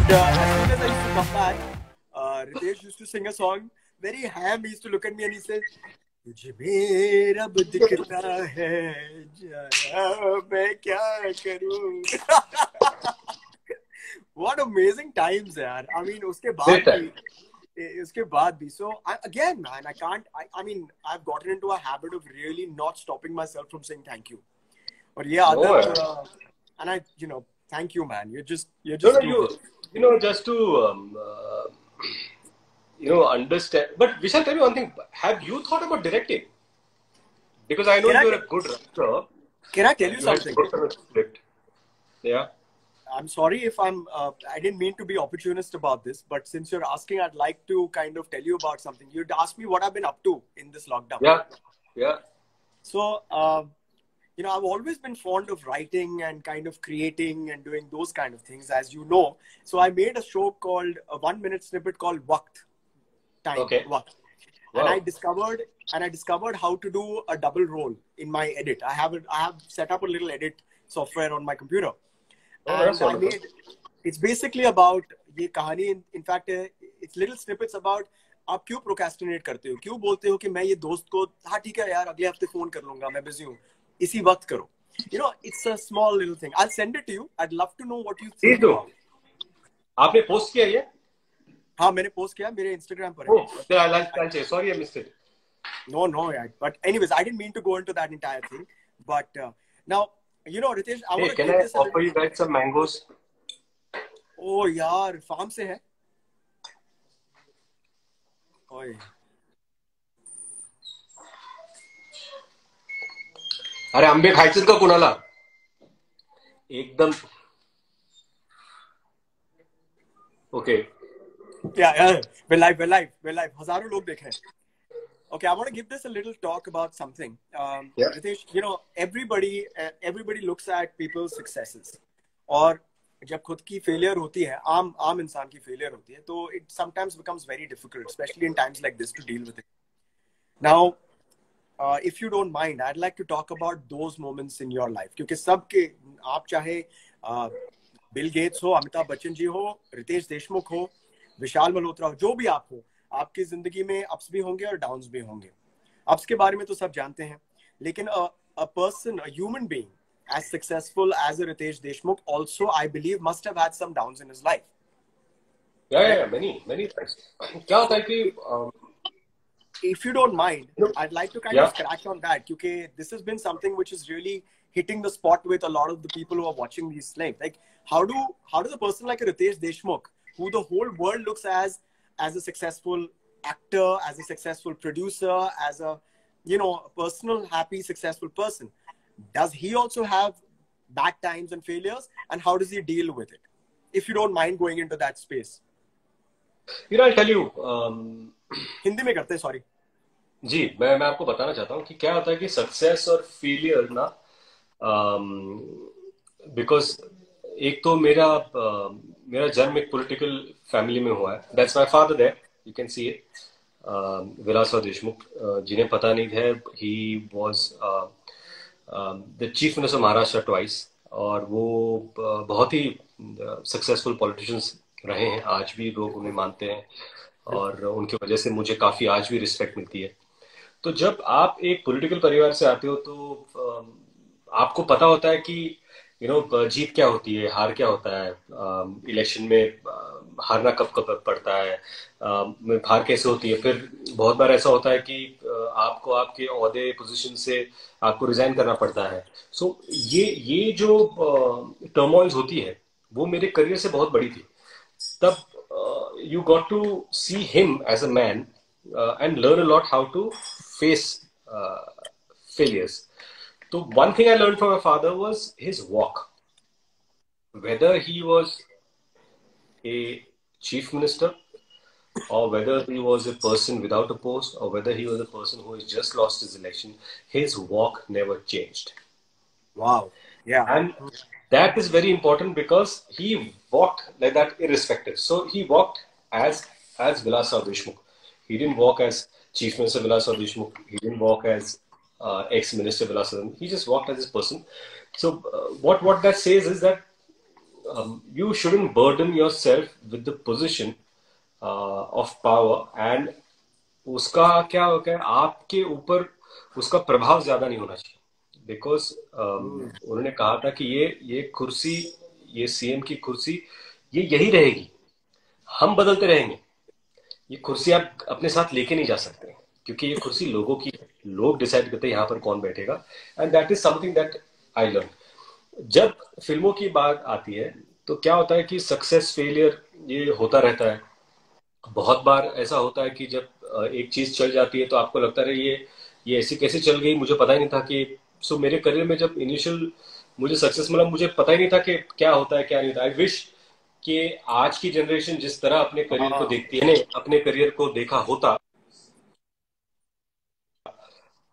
And as soon as I used to come back, Ritesh used to sing a song. Very ham. He used to look at me and he said, "तुझे मेरा अब दिखता है जरा मैं क्या करूं." What amazing times, yaar. I mean, उसके बाद भी. So again, man, I mean, I've gotten into a habit of really not stopping myself from saying thank you. और ये आदत, and thank you, man. You're just just to understand. But Vishal, tell me one thing. Have you thought about directing? Because I know you're a good writer. Can I tell you something? Yeah. I'm sorry if I didn't mean to be opportunist about this, but since you're asking, I'd like to kind of tell you about something. You'd asked me what I've been up to in this lockdown. Yeah. So, I've always been fond of writing and kind of creating and doing those kind of things, as you know. So I made a show called a 1-minute snippet called Waqt. Time. Okay. Waqt. Wow. And I discovered how to do a double role in my edit. I have set up a little edit software on my computer. And it's basically about ये कहानी. In fact, it's little snippets about आप क्यों procrastinate करते हो, क्यों बोलते हो कि मैं ये दोस्त को हाँ ठीक है यार अगले हफ्ते फोन कर लूंगा, मैं busy हूँ, इसी वक्त करो. It's a small little thing. I'll send it to you. I'd love to know what you think about it. आपने पोस्ट किया ये? हाँ, मैंने पोस्ट किया, मेरे Instagram पर है. Sorry, I missed it. No, but anyways, I didn't mean to go into that entire thing. But now, Ritesh, can I offer you guys some mangoes? Oh, yaar, farm se hai? Oye. अरे आंबे खायचेत का कोणाला? एकदम. Okay. Yeah, we're live. हजारों लोग देख रहे हैं. Okay, I want to give this a little talk about something. Ritesh, everybody looks at people's successes. और जब खुद की failure होती है, आम इंसान की failure होती है, तो it sometimes becomes very difficult, especially in times like this, to deal with it. Now, if you don't mind, I'd like to talk about those moments in your life. क्योंकि सबके, आप चाहे बिल गेट्स हो, अमिताभ बच्चन जी हो, रितेश देशमुख हो, विशाल मल्होत्रा हो, जो भी आप हो, आपकी जिंदगी में अप्स भी होंगे और डाउन्स भी होंगे. अप्स के बारे में तो सब जानते हैं, लेकिन a person, a human being as successful as a Ritesh Deshmukh also, I believe, must have had some downs in his life. Yeah, many times. क्या होता है कि if you don't mind, I'd like to kind of scratch on that, because this has been something which is really hitting the spot with a lot of the people who are watching these things. Like, how does a person like a Ritesh Deshmukh, who the whole world looks as a successful actor, as a successful producer, as a personal, happy, successful person, does he also have bad times and failures, and how does he deal with it? If you don't mind going into that space. I'll tell you. Hindi में करते हैं, sorry जी. मैं आपको बताना चाहता हूँ कि क्या होता है कि सक्सेस और फेलियर ना, बिकॉज एक तो मेरा जन्म एक पॉलिटिकल फैमिली में हुआ है. That's my father there, you can see it. Vilasrao Deshmukh, जिन्हें पता नहीं है, he was the chief minister Maharashtra twice, और वो बहुत ही सक्सेसफुल पॉलिटिशियंस रहे हैं. आज भी लोग उन्हें मानते हैं और उनकी वजह से मुझे काफी आज भी रिस्पेक्ट मिलती है. तो जब आप एक पॉलिटिकल परिवार से आते हो तो आपको पता होता है कि जीत क्या होती है, हार क्या होता है, इलेक्शन में हारना कब पड़ता है, हार कैसे होती है. फिर बहुत बार ऐसा होता है कि आपको आपके ओहदे पोजीशन से आपको रिजाइन करना पड़ता है. सो ये जो टर्मोइल्स होती है वो मेरे करियर से बहुत बड़ी थी. तब you got to see him as a man and learn a lot how to face failures. So one thing I learned from my father was his walk. Whether he was a chief minister, or whether he was a person without a post, or whether he was a person who has just lost his election, his walk never changed. Wow. Yeah. And that is very important because he walked like that irrespective. So he walked as Vilasrav Deshmukh. He didn't walk as Chief Minister Vilasrav Deshmukh. He didn't walk as ex-minister Vilasrav. He just walked as this person. So what that says is that you shouldn't burden yourself with the position of power, and उसका क्या होता है, आपके ऊपर उसका प्रभाव ज्यादा नहीं होना चाहिए, बिकॉज उन्होंने कहा था कि ये कुर्सी, ये सीएम की कुर्सी ये यही रहेगी, हम बदलते रहेंगे, ये कुर्सी आप अपने साथ लेके नहीं जा सकते, क्योंकि ये कुर्सी लोगों की, लोग डिसाइड करते हैं यहाँ पर कौन बैठेगा, and that is something that I learn. जब फिल्मों की बात आती है तो क्या होता है कि सक्सेस फेलियर ये होता रहता है। बहुत बार ऐसा होता है कि जब एक चीज चल जाती है तो आपको लगता है ये ऐसी कैसे चल गई, मुझे पता ही नहीं था कि, सो मेरे करियर में जब इनिशियल मुझे सक्सेस मिला, मुझे पता ही नहीं था कि क्या होता है क्या नहीं होता। आई विश कि आज की जनरेशन जिस तरह अपने करियर को देखती है, अपने करियर को देखा होता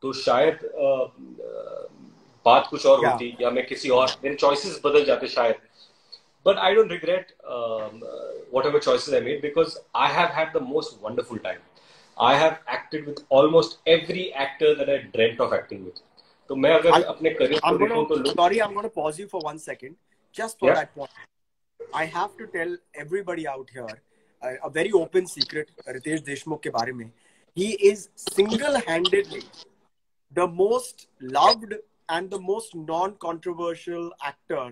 तो शायद बात कुछ और होती, या मैं किसी और, मेरे चॉइसेस बदल जाते शायद। But I don't regret whatever choices I made, because I have had the most wonderful time. I have acted with almost every actor that I dreamt of acting with. तो मैं अगर अपने करियर को देखूं तो sorry, I'm going to pause you for 1 second just for that point. I have to tell everybody out here a very open secret Ritesh Deshmukh के बारे में. He is single-handedly the most loved and the most non-controversial actor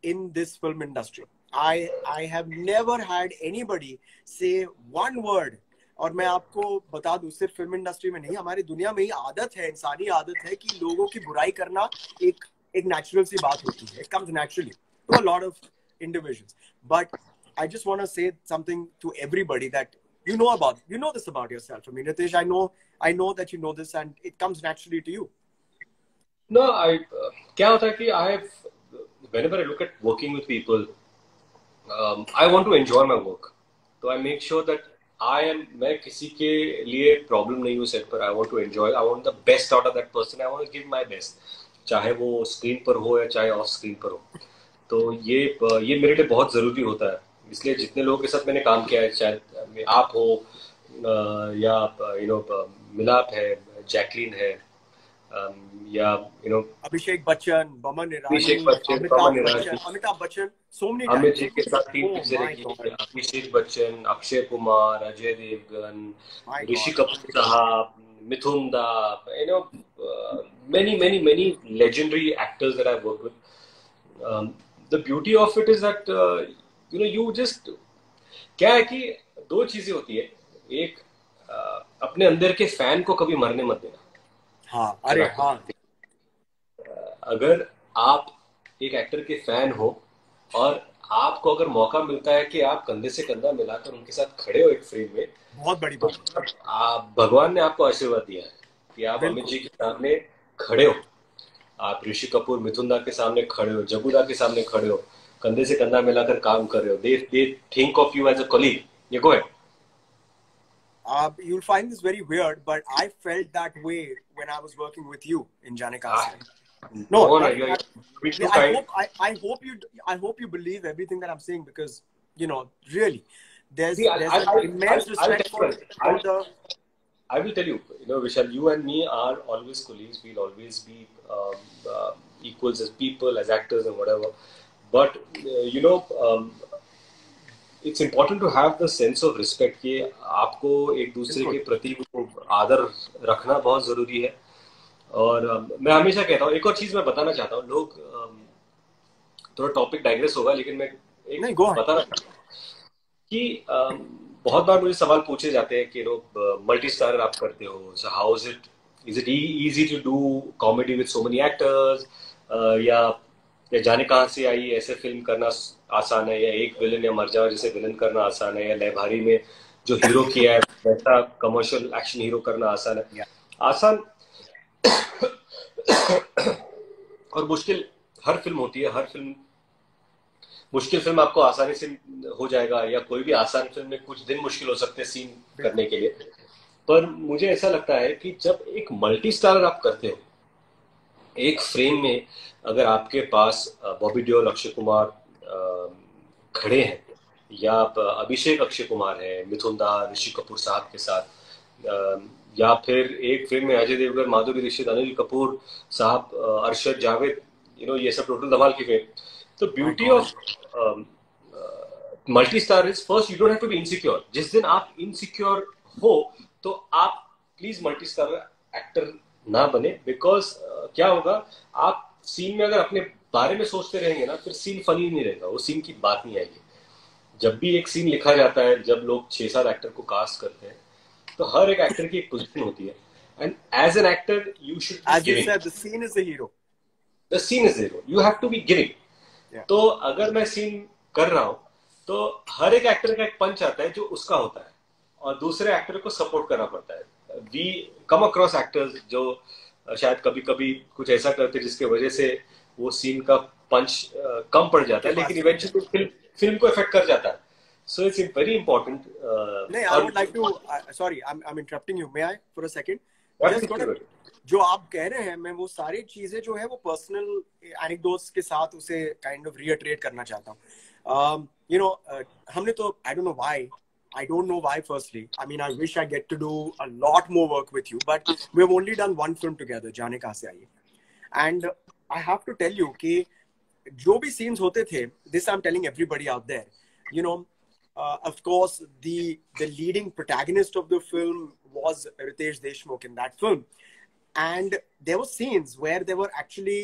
in this film industry. I have never had anybody say one word. और मैं आपको बता दूं, सिर्फ film industry में नहीं, हमारी दुनिया में ही आदत है, इंसानी आदत है कि लोगों की बुराई करना एक नेचुरल सी बात होती है. It comes naturally to a lot of individuals. But I just want to say something to everybody that you know this about yourself. I mean, Ritesh, I know that you know this, and it comes naturally to you. No, क्या होता है कि whenever I look at working with people, I want to enjoy my work. So I make sure that मैं किसी के लिए problem नहीं हूँ सेट पर. I want to enjoy. I want the best out of that person. I want to give my best. चाहे वो screen पर हो या चाहे ऑफ स्क्रीन पर हो. तो ये मेरे लिए बहुत जरूरी होता है. इसलिए जितने लोगों के साथ मैंने काम किया है, चाहे आप हो या मिलाप है, जैकलीन है, या अभिषेक बच्चन, बमन ईरानी, अमिताभ बच्चन, so many अमित जी के साथ 3 पिक्चरें की. अभिषेक बच्चन, अक्षय कुमार, अजय देवगन, ऋषि कपूर साहब, मिथुन दा, many legendary actors that I've worked with. The beauty of it is that you just, क्या है कि 2 चीजें होती है. एक, अपने अंदर के फैन को कभी मरने मत देना. हाँ, अरे हाँ. अगर आप एक एक्टर के फैन हो और आपको अगर मौका मिलता है कि आप कंधे से कंधा मिलाकर उनके साथ खड़े हो एक फ्रेम में, बहुत बड़ी बात. आप, भगवान ने आपको आशीर्वाद दिया है कि आप अमित जी के सामने खड़े हो, आप ऋषि कपूर, मिथुन दा के सामने खड़े हो, जग्गू दा के सामने खड़े हो, कंधे से कंधा मिलाकर काम कर रहे हो. They think of you as a colleague. You go ahead. You'll find this very weird, but I felt that way when I was working with you in Jaane Kahan Se. No, I hope you believe everything that I'm saying, because really there's an immense respect for the. I will tell you, Vishal, you and me are always colleagues. We'll always be equals as people, as actors, and whatever. But it's important to have the sense of respect कि आपको एक दूसरे के प्रति आदर रखना बहुत जरूरी है. और मैं हमेशा कहता हूँ, एक और चीज मैं बताना चाहता हूँ, लोग थोड़ा टॉपिक डाइग्रेस होगा, लेकिन मैं एक बताना चाहता हूँ कि बहुत बार मुझे सवाल पूछे जाते हैं कि मल्टी स्टारर आप करते हो, so how is it easy to do comedy with so many actors, या जाने कहाँ से आई ऐसे फिल्म करना आसान है, या एक विलन या मर जाओ जैसे विलन करना आसान है, या लयभारी में जो हीरो किया है वैसा कमर्शियल एक्शन हीरो करना आसान है. आसान और मुश्किल हर फिल्म होती है. हर फिल्म, मुश्किल फिल्म आपको आसानी से हो जाएगा, या कोई भी आसान फिल्म में कुछ दिन मुश्किल हो सकते हैं सीन करने के लिए. पर मुझे ऐसा लगता है कि जब एक मल्टी स्टारर आप करते हो, एक फ्रेम में अगर आपके पास बॉबी देओल, अक्षय कुमार खड़े हैं, या अभिषेक अक्षय कुमार है, मिथुन दा, ऋषि कपूर साहब के साथ, या फिर एक फिल्म में अजय देवगन, माधुरी दीक्षित, अनिल कपूर साहब, अरशद जावेद, ये सब टोटल धमाल की film. The beauty of multi-star is first you don't have to be insecure. जिस दिन आप insecure हो तो आप प्लीज मल्टी-स्टार एक्टर ना बने, बिकॉज क्या होगा, आप सीन में अगर अपने बारे में सोचते रहेंगे ना, फिर सीन फनी नहीं रहेगा, वो सीन की बात नहीं आएगी. जब भी एक सीन लिखा जाता है, जब लोग 6-7 एक्टर को कास्ट करते हैं, तो हर एक एक्टर की एक पोजीशन होती है, and as an actor you should be giving. The scene is the hero. The scene is the hero, you have to be giving. तो अगर मैं सीन कर रहा हूं, तो हर एक एक्टर का एक पंच आता है जो उसका होता है, और दूसरे एक्टर को सपोर्ट करना पड़ता है. वी कम अक्रॉस एक्टर्स जो शायद कभी कभी कुछ ऐसा करते हैं जिसके वजह से वो सीन का पंच कम पड़ जाता है, लेकिन इवेंचुअली फिल्म को इफेक्ट कर जाता है. So it's very important. नहीं, I would like to, sorry I am interrupting you, may I for a second. जो आप कह रहे हैं, मैं वो सारी चीजें जो है वो पर्सनल एनेक्डोट्स के साथ उसे काइंड ऑफ रीइटरेट करना चाहता हूँ. यू नो, हमने तो I don't know why, firstly. I mean, I wish I get to do a lot more work with you, but we've only done one film together, Jaane Kahan Se Aaye. And I have to tell you कि जो भी scenes होते थे, this I'm telling everybody out there, you know, of course, the leading protagonist of the film was Ritesh Deshmukh in that film. And there were scenes where there were actually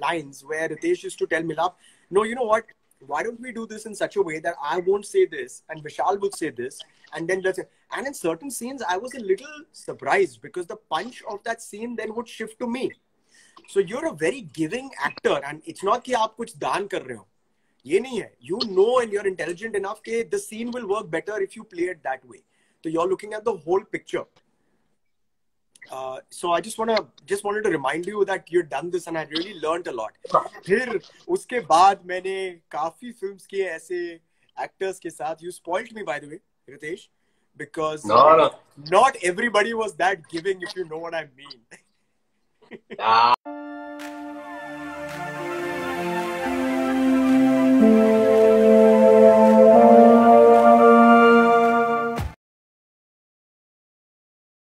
lines where Ritesh used to tell Milap, no, you know what? Why don't we do this in such a way that I won't say this and Vishal would say this, and then and in certain scenes I was a little surprised because the punch of that scene then would shift to me. So you're a very giving actor, and it's not कि आप कुछ दान कर रहे हो, ये नहीं है. You know, and you're intelligent enough कि the scene will work better if you play it that way. So you're looking at the whole picture. So I just wanted to remind you that you've done this and I really learned a lot. फिर उसके बाद मैंने काफी films किए ऐसे actors के साथ. You spoiled me, by the way, Ritesh, because not everybody was that giving, if you know what I mean.